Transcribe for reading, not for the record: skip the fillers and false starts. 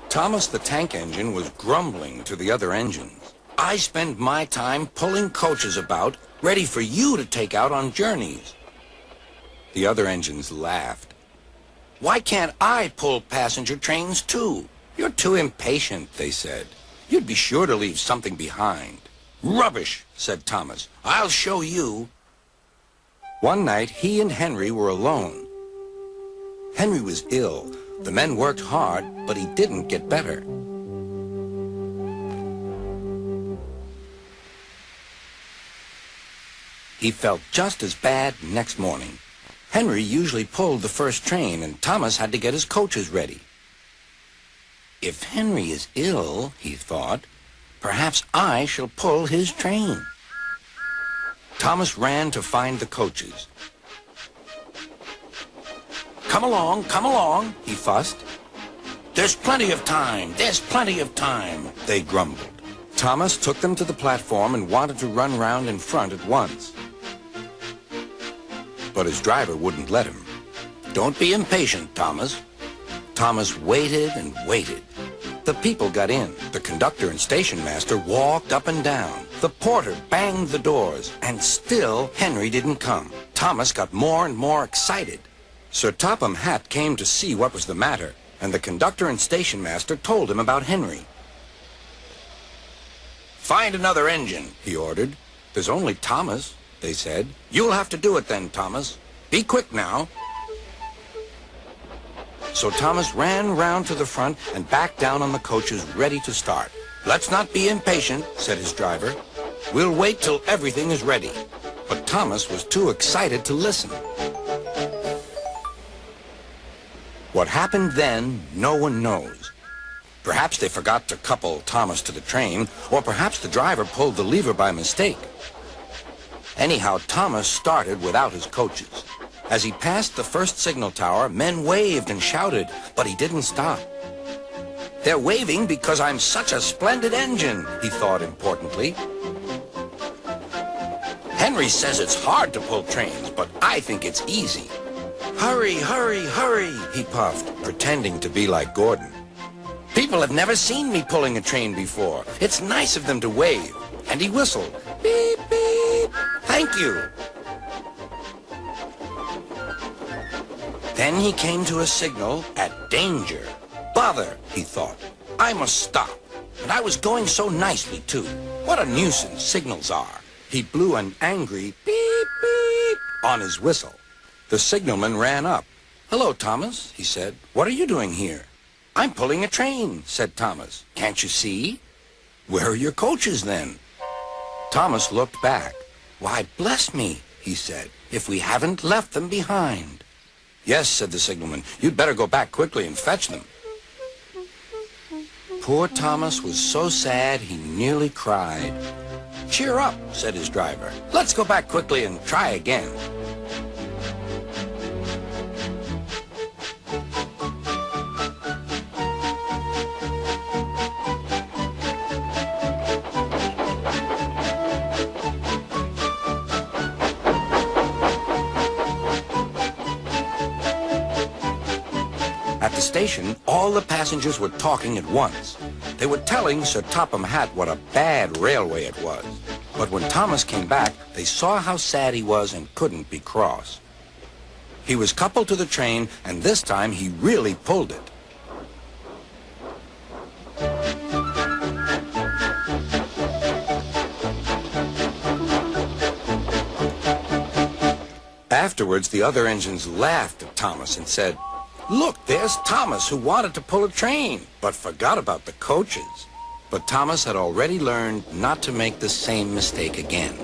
Thomas the tank engine was grumbling to the other engines. I spend my time pulling coaches about, ready for you to take out on journeys. The other engines laughed. Why can't I pull passenger trains too? You're too impatient, they said. You'd be sure to leave something behind. Rubbish, said Thomas. I'll show you. One night, he and Henry were alone. Henry was ill. The men worked hard, but he didn't get better. He felt just as bad next morning. Henry usually pulled the first train, and Thomas had to get his coaches ready. If Henry is ill, he thought, perhaps I shall pull his train. Thomas ran to find the coaches. Come along, he fussed. There's plenty of time, they grumbled. Thomas took them to the platform and wanted to run round in front at once. But his driver wouldn't let him. Don't be impatient, Thomas. Thomas waited and waited. The people got in. The conductor and station master walked up and down. The porter banged the doors, and still Henry didn't come. Thomas got more and more excited. Sir Topham Hatt came to see what was the matter, and the conductor and station master told him about Henry. Find another engine, he ordered. There's only Thomas, they said. You'll have to do it then, Thomas. Be quick now. So Thomas ran round to the front and back down on the coaches, ready to start. Let's not be impatient, said his driver. We'll wait till everything is ready. But Thomas was too excited to listen. What happened then, no one knows. Perhaps they forgot to couple Thomas to the train, or perhaps the driver pulled the lever by mistake. Anyhow, Thomas started without his coaches. As he passed the first signal tower, men waved and shouted, but he didn't stop. They're waving because I'm such a splendid engine, he thought importantly. Henry says it's hard to pull trains, but I think it's easy. Hurry, hurry, hurry, he puffed, pretending to be like Gordon. People have never seen me pulling a train before. It's nice of them to wave. And he whistled. Beep, beep. Thank you. Then he came to a signal at danger. Bother, he thought. I must stop. And I was going so nicely, too. What a nuisance signals are. He blew an angry beep, beep on his whistle. The signalman ran up. Hello, Thomas, he said. What are you doing here? I'm pulling a train, said Thomas. Can't you see? Where are your coaches, then? Thomas looked back. Why, bless me, he said, if we haven't left them behind. Yes, said the signalman. You'd better go back quickly and fetch them. Poor Thomas was so sad he nearly cried. Cheer up, said his driver. Let's go back quickly and try again. At the station, all the passengers were talking at once. They were telling Sir Topham Hatt what a bad railway it was. But when Thomas came back, they saw how sad he was and couldn't be cross. He was coupled to the train, and this time he really pulled it. Afterwards, the other engines laughed at Thomas and said, Look, there's Thomas who wanted to pull a train, but forgot about the coaches. But Thomas had already learned not to make the same mistake again.